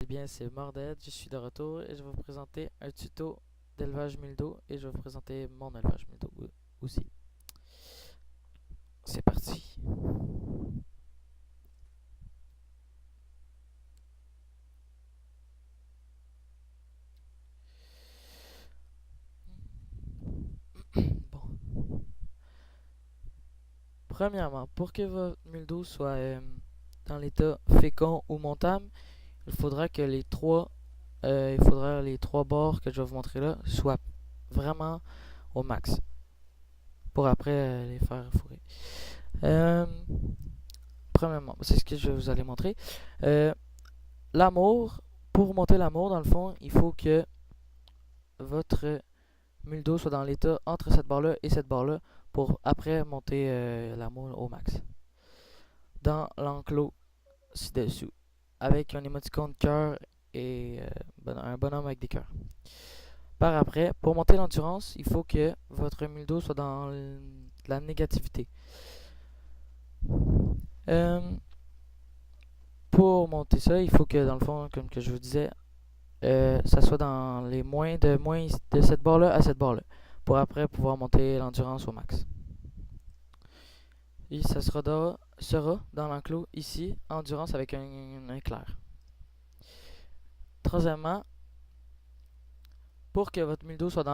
Eh bien, c'est Morded, je suis de retour et je vais vous présenter un tuto d'élevage muldo et je vais vous présenter mon élevage muldo aussi. C'est parti. Bon. Premièrement, pour que votre muldo soit dans l'état fécond ou montable, il faudra les trois bords que je vais vous montrer là soient vraiment au max pour après les faire fourrer. Euh, Premièrement, c'est ce que je vous allais montrer. Euh, L'amour, pour monter l'amour, dans le fond, il faut que votre muldo soit dans l'état entre cette barre-là et cette barre-là pour après monter l'amour au max. Dans l'enclos ci-dessous, avec un émoticône de cœur et un bonhomme avec des cœurs. Par après, pour monter l'endurance, il faut que votre muldo soit dans la négativité. Euh, pour monter ça, il faut que, dans le fond, comme que je vous disais, ça soit dans les moins de cette barre-là à cette barre-là, pour après pouvoir monter l'endurance au max. Et ça sera dans l'enclos ici, endurance avec un éclair. Troisièmement, pour que votre muldo soit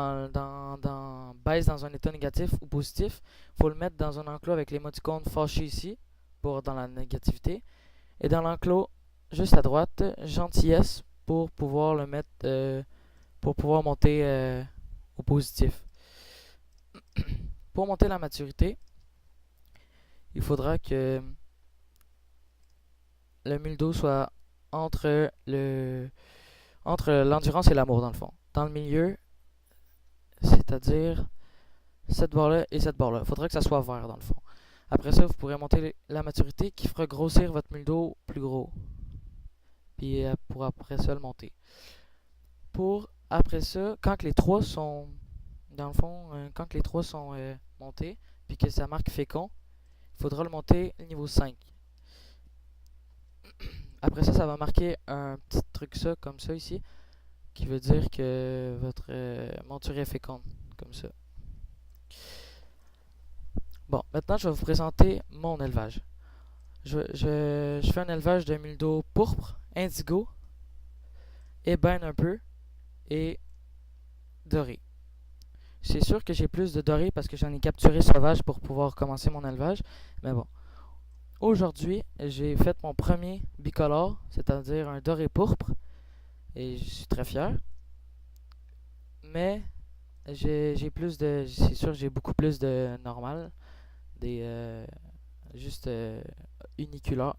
baisse dans un état négatif ou positif, il faut le mettre dans un enclos avec l'émoticône fâché ici, pour dans la négativité. Et dans l'enclos, juste à droite, gentillesse, pour pouvoir le mettre, pour pouvoir monter au positif. Pour monter la maturité, il faudra que le muldo soit entre l'endurance et l'amour dans le fond. Dans le milieu, c'est-à-dire cette barre-là et cette barre-là. Il faudra que ça soit vert dans le fond. Après ça, vous pourrez monter la maturité qui fera grossir votre muldo plus gros. Puis pour après ça le monter. Pour après ça, quand les trois sont dans le fond, quand les trois sont montés, puis que ça marque fécond, il faudra le monter niveau 5. Après ça, ça va marquer un petit truc ça, comme ça ici, qui veut dire que votre monture est féconde, comme ça. Bon, maintenant je vais vous présenter mon élevage. Je fais un élevage de muldo pourpre, indigo, ébène un peu, et doré. C'est sûr que j'ai plus de doré parce que j'en ai capturé sauvage pour pouvoir commencer mon élevage, mais bon. Aujourd'hui, j'ai fait mon premier bicolore, c'est-à-dire un doré pourpre, et je suis très fier. Mais j'ai plus de, c'est sûr, j'ai beaucoup plus de normal, des juste unicolore,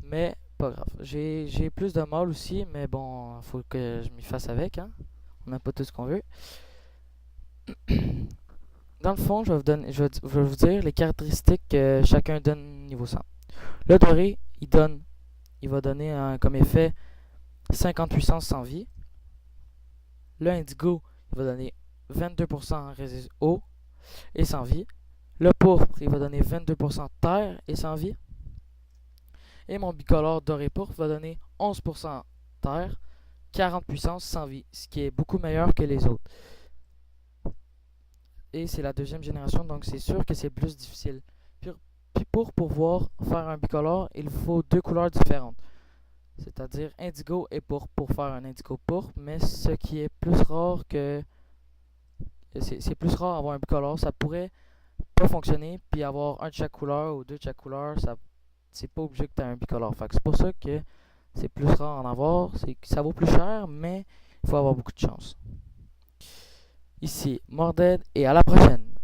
mais pas grave. J'ai plus de mâles aussi, mais bon, faut que je m'y fasse avec, hein. On n'a pas tout ce qu'on veut. Dans le fond, je vais vous dire les caractéristiques que chacun donne niveau sang. Le doré, il va donner comme effet 50 puissance sans vie. Le indigo, il va donner 22% en résistance eau et sans vie. Le pourpre, il va donner 22% terre et sans vie. Et mon bicolore doré pourpre va donner 11% terre, 40 puissance sans vie, ce qui est beaucoup meilleur que les autres. Et c'est la deuxième génération, donc c'est sûr que c'est plus difficile. Puis pour pouvoir faire un bicolore, il faut deux couleurs différentes. C'est-à-dire indigo et pourpre pour faire un indigo pourpre, mais ce qui est plus rare que... C'est plus rare avoir un bicolore, ça pourrait pas fonctionner, puis avoir un de chaque couleur ou deux de chaque couleur, c'est pas obligé que tu aies un bicolore. Fait que c'est pour ça que c'est plus rare en avoir, ça vaut plus cher, mais il faut avoir beaucoup de chance. Ici, Morded, et à la prochaine!